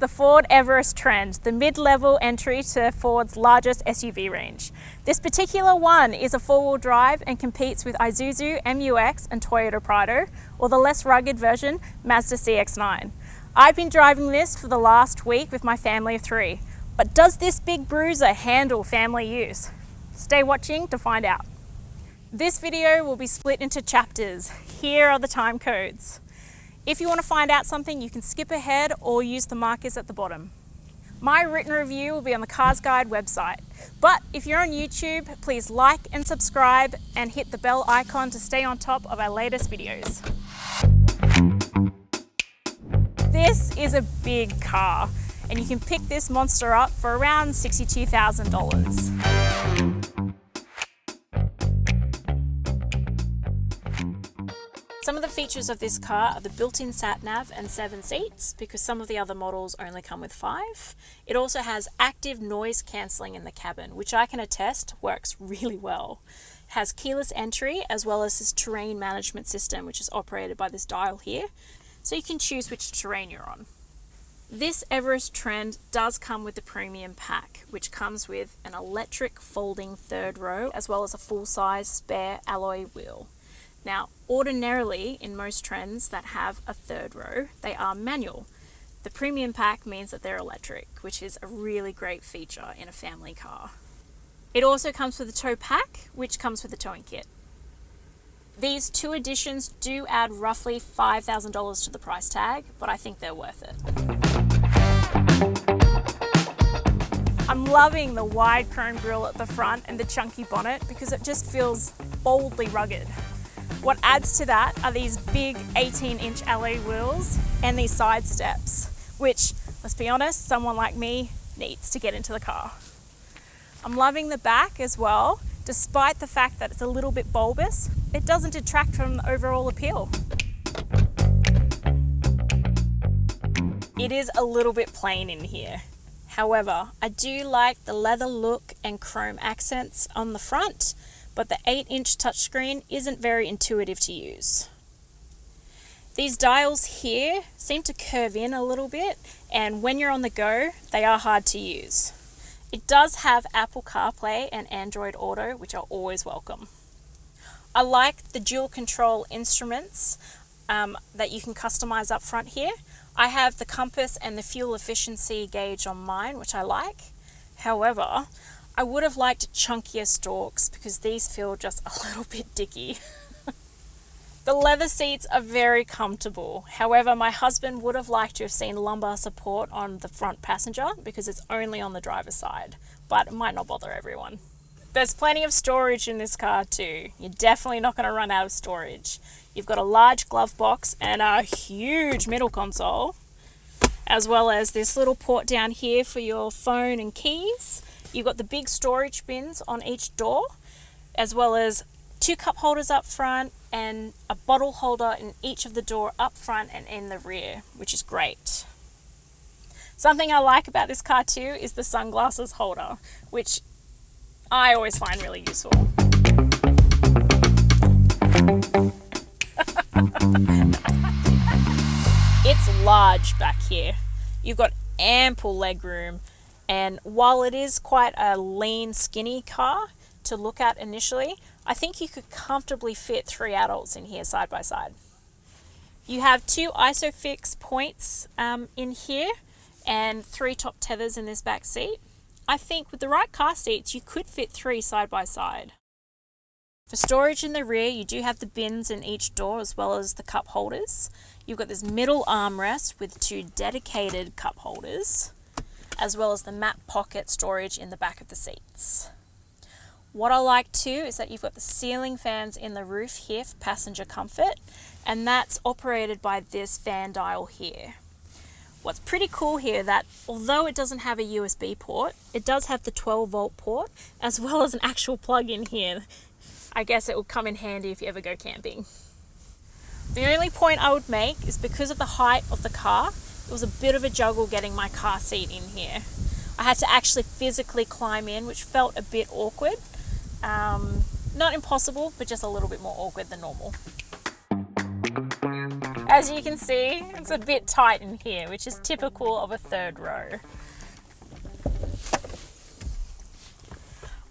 the Ford Everest Trend, the mid-level entry to Ford's largest SUV range. This particular one is a four-wheel drive and competes with Isuzu MU-X and Toyota Prado, or the less rugged version, Mazda CX-9. I've been driving this for the last week with my family of three. But does this big bruiser handle family use? Stay watching to find out. This video will be split into chapters. Here are the time codes. If you want to find out something, you can skip ahead or use the markers at the bottom. My written review will be on the CarsGuide website. But if you're on YouTube, please like and subscribe and hit the bell icon to stay on top of our latest videos. This is a big car, and you can pick this monster up for around $62,000. Some of the features of this car are the built-in sat-nav and 7 seats, because some of the other models only come with 5. It also has active noise cancelling in the cabin, which I can attest works really well. It has keyless entry as well as this terrain management system, which is operated by this dial here, so you can choose which terrain you're on. This Everest Trend does come with the premium pack, which comes with an electric folding third row as well as a full-size spare alloy wheel. Now, ordinarily, in most Trends that have a third row, they are manual. The premium pack means that they're electric, which is a really great feature in a family car. It also comes with a tow pack, which comes with a towing kit. These two additions do add roughly $5,000 to the price tag, but I think they're worth it. I'm loving the wide chrome grille at the front and the chunky bonnet because it just feels boldly rugged. What adds to that are these big 18-inch alloy wheels and these side steps, which, let's be honest, someone like me needs to get into the car. I'm loving the back as well. Despite the fact that it's a little bit bulbous, it doesn't detract from the overall appeal. It is a little bit plain in here. However, I do like the leather look and chrome accents on the front, but the 8-inch touchscreen isn't very intuitive to use. These dials here seem to curve in a little bit, and when you're on the go, they are hard to use. It does have Apple CarPlay and Android Auto, which are always welcome. I like the dual control instruments that you can customize up front here. I have the compass and the fuel efficiency gauge on mine, which I like. However, I would have liked chunkier stalks because these feel just a little bit dicky. The leather seats are very comfortable. However, my husband would have liked to have seen lumbar support on the front passenger because it's only on the driver's side, but it might not bother everyone. There's plenty of storage in this car too. You're definitely not going to run out of storage. You've got a large glove box and a huge middle console, as well as this little port down here for your phone and keys. You've got the big storage bins on each door, as well as 2 cup holders up front and a bottle holder in each of the door up front and in the rear, which is great. Something I like about this car too is the sunglasses holder, which I always find really useful. It's large back here. You've got ample legroom, and while it is quite a lean, skinny car to look at initially, I think you could comfortably fit 3 adults in here side by side. You have 2 ISOFIX points in here and 3 top tethers in this back seat. I think with the right car seats, you could fit 3 side by side. For storage in the rear, you do have the bins in each door as well as the cup holders. You've got this middle armrest with 2 dedicated cup holders, as well as the map pocket storage in the back of the seats. What I like too is that you've got the ceiling fans in the roof here for passenger comfort, and that's operated by this fan dial here. What's pretty cool here that although it doesn't have a USB port, it does have the 12-volt port as well as an actual plug in here. I guess it will come in handy if you ever go camping. The only point I would make is because of the height of the car, it was a bit of a juggle getting my car seat in here. I had to actually physically climb in, which felt a bit awkward. Not impossible, but just a little bit more awkward than normal. As you can see, it's a bit tight in here, which is typical of a third row.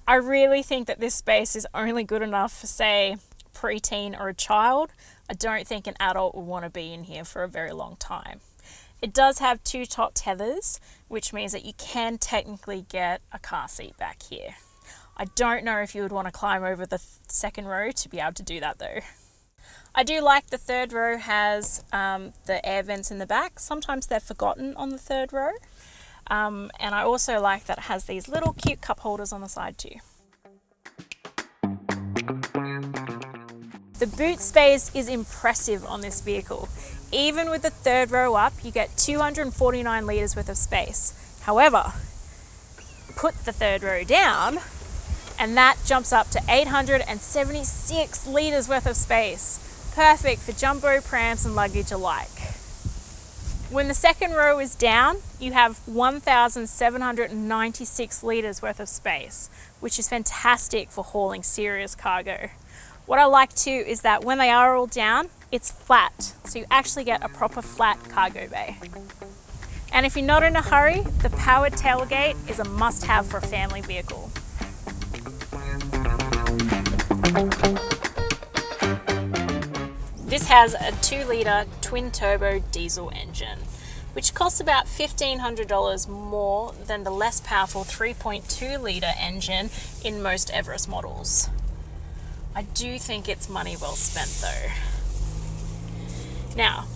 I really think that this space is only good enough for, say, preteen or a child. I don't think an adult will want to be in here for a very long time. It does have 2 top tethers, which means that you can technically get a car seat back here. I don't know if you would want to climb over the second row to be able to do that though. I do like the third row has the air vents in the back. Sometimes they're forgotten on the third row. And I also like that it has these little cute cup holders on the side too. The boot space is impressive on this vehicle. Even with the third row up, you get 249 litres worth of space. However, put the third row down and that jumps up to 876 litres worth of space. Perfect for jumbo prams and luggage alike. When the second row is down, you have 1,796 litres worth of space, which is fantastic for hauling serious cargo. What I like too is that when they are all down, it's flat, so you actually get a proper flat cargo bay. And if you're not in a hurry, the powered tailgate is a must-have for a family vehicle. This has a 2-litre twin-turbo diesel engine, which costs about $1,500 more than the less powerful 3.2-litre engine in most Everest models. I do think it's money well spent though. Now,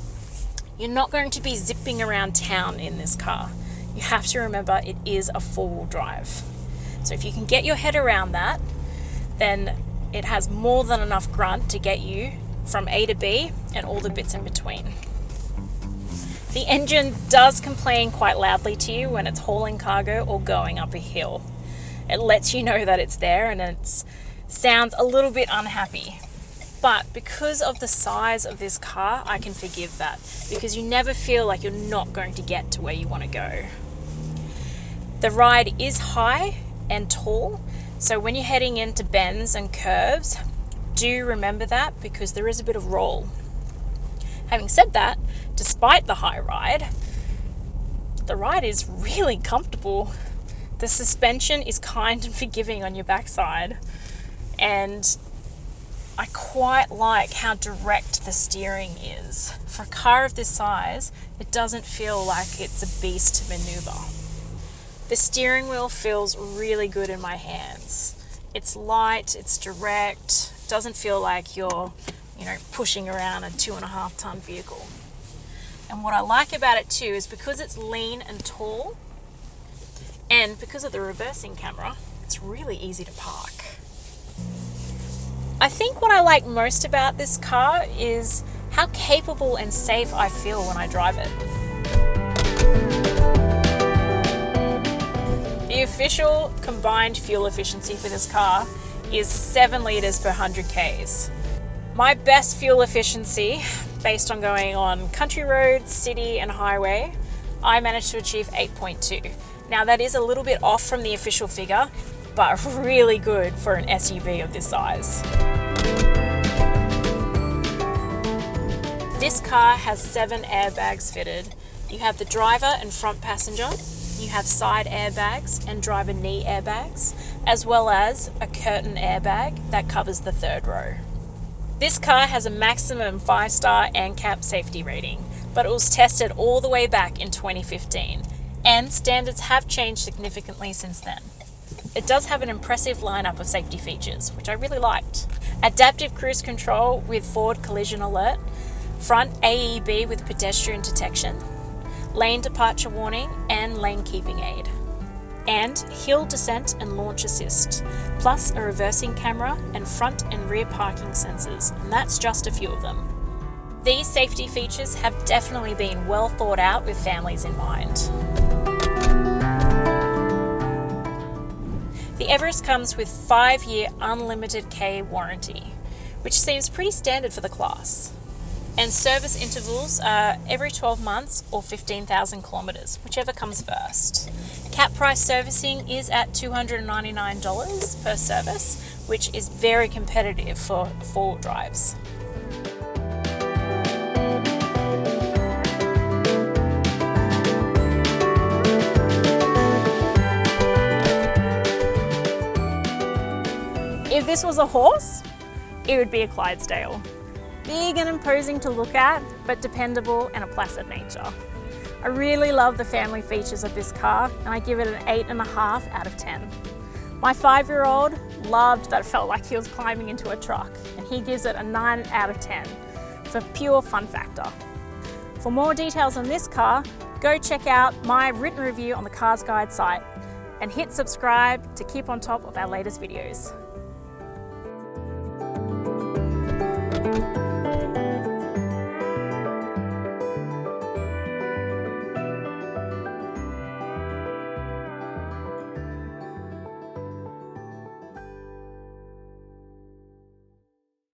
you're not going to be zipping around town in this car. You have to remember it is a 4-wheel drive. So if you can get your head around that, then it has more than enough grunt to get you from A to B and all the bits in between. The engine does complain quite loudly to you when it's hauling cargo or going up a hill. It lets you know that it's there and it sounds a little bit unhappy. But because of the size of this car, I can forgive that because you never feel like you're not going to get to where you want to go. The ride is high and tall, so when you're heading into bends and curves, do remember that because there is a bit of roll. Having said that, despite the high ride, the ride is really comfortable. The suspension is kind and forgiving on your backside, and I quite like how direct the steering is. For a car of this size, it doesn't feel like it's a beast to maneuver. The steering wheel feels really good in my hands. It's light, it's direct, doesn't feel like you're, pushing around a 2.5-ton vehicle. And what I like about it too is because it's lean and tall, and because of the reversing camera, it's really easy to park. I think what I like most about this car is how capable and safe I feel when I drive it. The official combined fuel efficiency for this car is 7 litres per 100 Ks. My best fuel efficiency, based on going on country roads, city and highway, I managed to achieve 8.2. Now that is a little bit off from the official figure, but really good for an SUV of this size. This car has 7 airbags fitted. You have the driver and front passenger, you have side airbags and driver knee airbags, as well as a curtain airbag that covers the third row. This car has a maximum 5-star ANCAP safety rating, but it was tested all the way back in 2015, and standards have changed significantly since then. It does have an impressive lineup of safety features, which I really liked. Adaptive cruise control with forward collision alert, front AEB with pedestrian detection, lane departure warning and lane keeping aid, and hill descent and launch assist, plus a reversing camera and front and rear parking sensors, and that's just a few of them. These safety features have definitely been well thought out with families in mind. The Everest comes with 5-year unlimited K warranty, which seems pretty standard for the class. And service intervals are every 12 months or 15,000 kilometres, whichever comes first. Cap price servicing is at $299 per service, which is very competitive for 4-wheel drives. this was a horse, it would be a Clydesdale. Big and imposing to look at, but dependable and a placid nature. I really love the family features of this car, and I give it an 8.5 out of 10. My 5-year-old loved that it felt like he was climbing into a truck, and he gives it a 9 out of 10 for pure fun factor. For more details on this car, go check out my written review on the CarsGuide site and hit subscribe to keep on top of our latest videos.